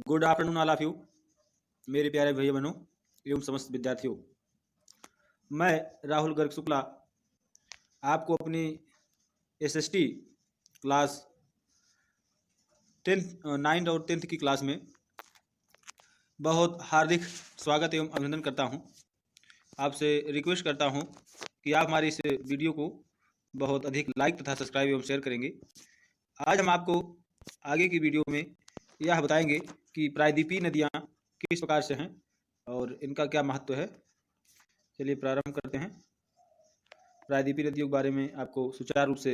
Good afternoon all of you, मेरे प्यारे भैया बहनों एवं समस्त विद्यार्थियों। मैं राहुल गर्ग शुक्ला आपको अपनी एसएसटी क्लास 9th और 10th की क्लास में बहुत हार्दिक स्वागत एवं अभिनंदन करता हूं। आपसे रिक्वेस्ट करता हूं कि आप हमारी इस वीडियो को बहुत अधिक लाइक तथा सब्सक्राइब एवं शेयर करेंगे। आज हम आपको आगे की वीडियो में यह बताएंगे कि प्रायद्वीपीय नदियाँ किस प्रकार से हैं और इनका क्या महत्व है। चलिए प्रारंभ करते हैं। प्रायद्वीपीय नदियों के बारे में आपको सुचारू रूप से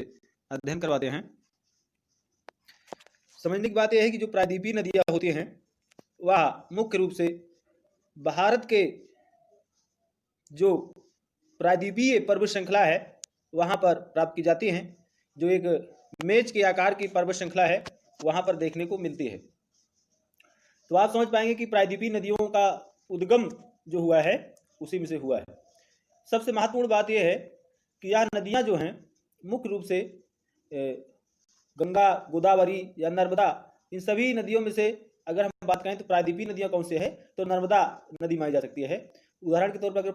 अध्ययन करवाते हैं। समझने की बात यह है कि जो प्रायद्वीपीय नदियाँ होती हैं वह मुख्य रूप से भारत के जो प्रायद्वीपीय पर्वत श्रृंखला है वहाँ पर प्राप्त की जाती हैं। जो एक मेज के आकार की पर्वत श्रृंखला है वहाँ पर देखने को मिलती है। तो आप समझ पाएंगे कि प्रायद्वीपीय नदियों का उद्गम जो हुआ है उसी में से हुआ है। सबसे महत्वपूर्ण बात यह है कि यह नदियाँ जो हैं मुख्य रूप से गंगा, गोदावरी या नर्मदा, इन सभी नदियों में से अगर हम बात करें तो प्रायद्वीपीय नदियाँ कौन से है तो नर्मदा नदी मानी जा सकती है। उदाहरण के तौर पर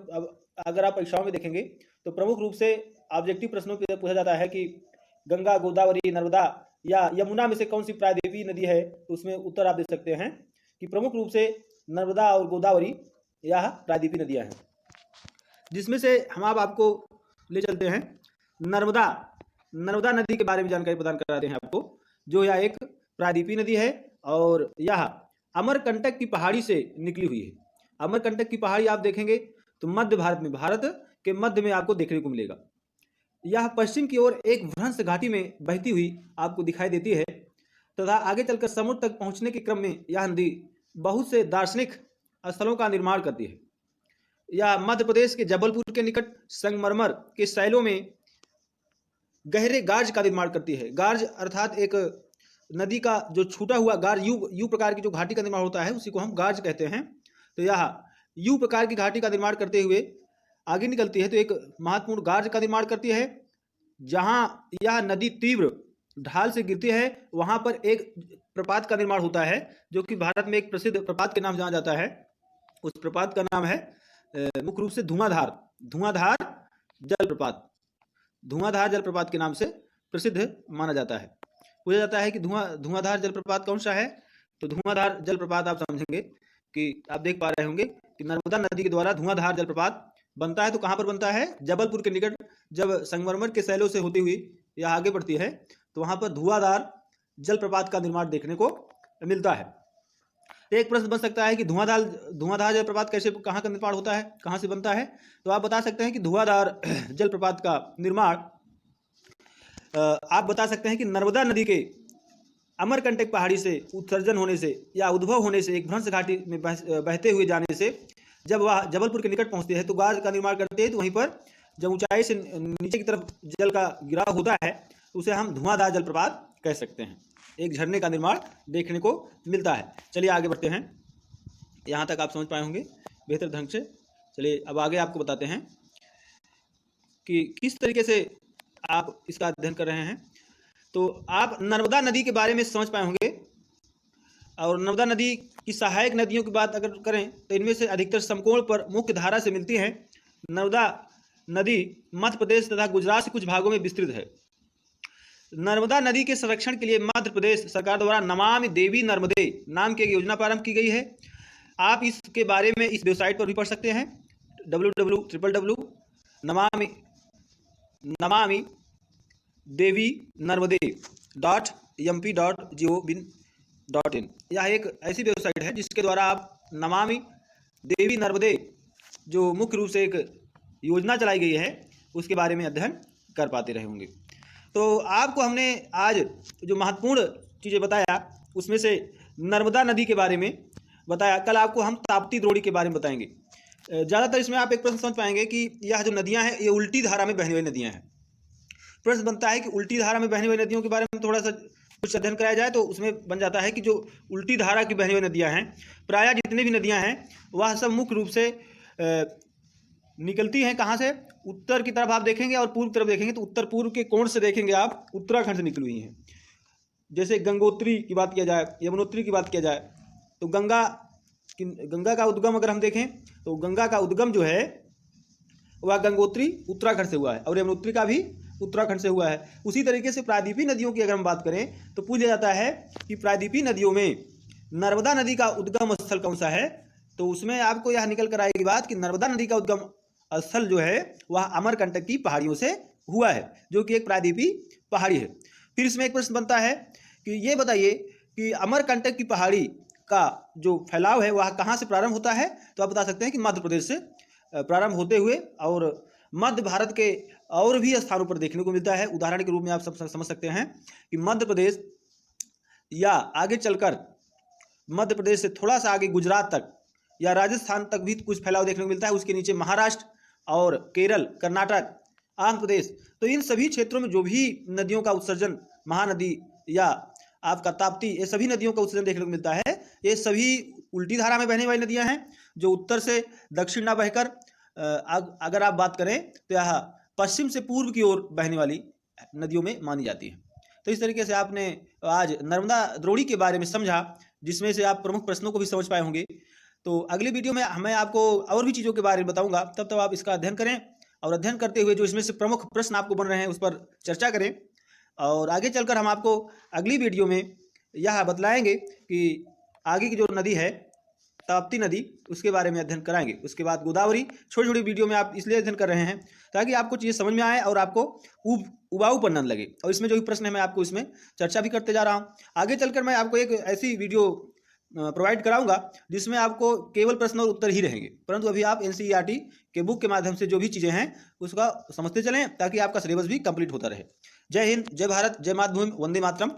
अगर आप परीक्षाओं में देखेंगे तो प्रमुख रूप से ऑब्जेक्टिव प्रश्नों पर पूछा जाता है कि गंगा, गोदावरी, नर्मदा या यमुना में से कौन सी प्रायद्वीपीय नदी है, तो उसमें उत्तर आप दे सकते हैं कि प्रमुख रूप से नर्मदा और गोदावरी यह प्रायद्वीपीय नदियाँ हैं। जिसमें से हम आपको ले चलते हैं नर्मदा नदी के बारे में जानकारी प्रदान कराते हैं आपको, जो यह एक प्रायद्वीपीय नदी है और यह अमरकंटक की पहाड़ी से निकली हुई है। अमरकंटक की पहाड़ी आप देखेंगे तो मध्य भारत में, भारत के मध्य में आपको देखने को मिलेगा। यह पश्चिम की ओर एक भ्रंश घाटी में बहती हुई आपको दिखाई देती है तथा आगे चलकर समुद्र तक पहुंचने के क्रम में यह नदी बहुत से दार्शनिक स्थलों का निर्माण करती है। यह मध्य प्रदेश के जबलपुर के निकट संगमरमर के शैलों में गहरे गार्ज का निर्माण करती है। गार्ज अर्थात एक नदी का जो छूटा हुआ गार्ज, यू प्रकार की जो घाटी का निर्माण होता है उसी को हम गार्ज कहते हैं। तो यह यू प्रकार की घाटी का निर्माण करते हुए आगे निकलती है तो एक महत्वपूर्ण गार्ज का निर्माण करती है। जहाँ यह नदी तीव्र ढाल से गिरती है वहाँ पर एक प्रपात का निर्माण होता है, जो कि भारत में एक प्रसिद्ध प्रपात के नाम जाना जाता है। उस प्रपात का नाम है मुख्य रूप से धुआंधार जलप्रपात के नाम से प्रसिद्ध माना जाता है। पूछा जाता है कि धुआंधार जलप्रपात कौन सा है, तो धुआंधार जलप्रपात आप समझेंगे कि आप देख पा रहे होंगे कि नर्मदा नदी के द्वारा धुआंधार जलप्रपात बनता है। तो कहाँ पर बनता है? जबलपुर के निकट, जब संगमरमर के शैलों से होती हुई यह आगे बढ़ती है तो वहाँ पर धुआंधार जलप्रपात का निर्माण देखने को मिलता है। एक प्रश्न बन सकता है कि धुआंधार जलप्रपात कहाँ का निर्माण होता है, कहाँ से बनता है? तो आप बता सकते हैं कि धुआंधार जलप्रपात का निर्माण आप बता सकते हैं कि नर्मदा नदी के अमरकंटक पहाड़ी से उत्सर्जन होने से या उद्भव होने से, एक भ्रंश घाटी में बहते हुए जाने से जब वह जबलपुर के निकट पहुंचते हैं तो गार्ज का निर्माण करते हैं। तो वहीं पर जब ऊंचाई से नीचे की तरफ जल का गिराव होता है तो उसे हम धुआंधार जलप्रपात कह सकते हैं। एक झरने का निर्माण देखने को मिलता है। चलिए आगे बढ़ते हैं। यहाँ तक आप समझ पाए होंगे बेहतर ढंग से। चलिए अब आगे आपको बताते हैं कि किस तरीके से आप इसका अध्ययन कर रहे हैं। तो आप नर्मदा नदी के बारे में समझ पाए होंगे, और नर्मदा नदी की सहायक नदियों की बात अगर करें तो इनमें से अधिकतर समकोण पर मुख्य धारा से मिलती हैं। नर्मदा नदी मध्य प्रदेश तथा गुजरात के कुछ भागों में विस्तृत है। नर्मदा नदी के संरक्षण के लिए मध्य प्रदेश सरकार द्वारा नमामि देवी नर्मदे नाम की एक योजना प्रारंभ की गई है। आप इसके बारे में इस वेबसाइट पर भी पढ़ सकते हैं, www नमामि देवी नर्मदे .mp.gov.in। यह एक ऐसी वेबसाइट है जिसके द्वारा आप नमामि देवी नर्मदे जो मुख्य रूप से एक योजना चलाई गई है उसके बारे में अध्ययन कर पाते रहे होंगे। तो आपको हमने आज जो महत्वपूर्ण चीज़ें बताया उसमें से नर्मदा नदी के बारे में बताया। कल आपको हम ताप्ती द्रोणी के बारे में बताएंगे। ज़्यादातर इसमें आप एक प्रश्न समझ पाएंगे कि यह जो नदियाँ हैं ये उल्टी धारा में बहने वाली नदियाँ हैं। प्रश्न बनता है कि उल्टी धारा में बहने वाली नदियों के बारे में थोड़ा सा कुछ अध्ययन कराया जाए, तो उसमें बन जाता है कि जो उल्टी धारा की बहने वाली नदियाँ हैं, प्रायः जितनी भी नदियाँ हैं वह सब मुख्य रूप से निकलती हैं कहाँ से? उत्तर की तरफ आप देखेंगे और पूर्व तरफ देखेंगे तो उत्तर पूर्व के कोण से देखेंगे आप उत्तराखंड से निकली हुई हैं। जैसे गंगोत्री की बात किया जाए, यमुनोत्री की बात किया जाए, तो गंगा का उद्गम अगर हम देखें तो गंगा का उद्गम जो है वह गंगोत्री उत्तराखंड से हुआ है और यमुनोत्री का भी उत्तराखंड से हुआ है। उसी तरीके से प्रायद्वीपीय नदियों की अगर हम बात करें तो पूछ लिया जाता है कि प्रायद्वीपीय नदियों में नर्मदा नदी का उद्गम स्थल कौन सा है, तो उसमें आपको यह निकल कर आएगी बात कि नर्मदा नदी का उद्गम स्थल जो है वह अमरकंटक की पहाड़ियों से हुआ है, जो कि एक प्रायद्वीपीय पहाड़ी है। फिर इसमें एक प्रश्न बनता है कि ये बताइए कि अमरकंटक की पहाड़ी का जो फैलाव है वह कहाँ से प्रारंभ होता है, तो आप बता सकते हैं कि मध्य प्रदेश से प्रारंभ होते हुए और मध्य भारत के और भी स्थानों पर देखने को मिलता है। उदाहरण के रूप में आप सब समझ सकते हैं कि मध्य प्रदेश या आगे चलकर मध्य प्रदेश से थोड़ा सा आगे गुजरात तक या राजस्थान तक भी कुछ फैलाव देखने को मिलता है। उसके नीचे महाराष्ट्र और केरल, कर्नाटक, आंध्र प्रदेश, तो इन सभी क्षेत्रों में जो भी नदियों का उत्सर्जन, महानदी या आपका ताप्ती, ये सभी नदियों का उत्सर्जन देखने को मिलता है। ये सभी उल्टी धारा में बहने वाली नदियां हैं जो उत्तर से दक्षिण ना बहकर अगर आप बात करें तो यह पश्चिम से पूर्व की ओर बहने वाली नदियों में मानी जाती है। तो इस तरीके से आपने आज नर्मदा द्रोणी के बारे में समझा, जिसमें से आप प्रमुख प्रश्नों को भी समझ पाए होंगे। तो अगली वीडियो में मैं आपको और भी चीज़ों के बारे में बताऊंगा, तब तक आप इसका अध्ययन करें और अध्ययन करते हुए जो इसमें से प्रमुख प्रश्न आपको बन रहे हैं उस पर चर्चा करें। और आगे चलकर हम आपको अगली वीडियो में यह बतलाएंगे कि आगे की जो नदी है ताप्ती नदी, उसके बारे में अध्ययन कराएंगे। उसके बाद गोदावरी, छोटी छोटी वीडियो में आप इसलिए अध्ययन कर रहे हैं ताकि आपको चीज़ें समझ में आए और आपको उबाऊपन न लगे। और इसमें जो भी प्रश्न है मैं आपको इसमें चर्चा भी करते जा रहा हूँ। आगे चलकर मैं आपको एक ऐसी वीडियो प्रोवाइड कराऊंगा जिसमें आपको केवल प्रश्न और उत्तर ही रहेंगे, परंतु अभी आप NCERT के बुक के माध्यम से जो भी चीज़ें हैं उसका समझते चलें ताकि आपका सिलेबस भी कंप्लीट होता रहे। जय हिंद, जय भारत, जय मातृभूमि, वंदे मातरम।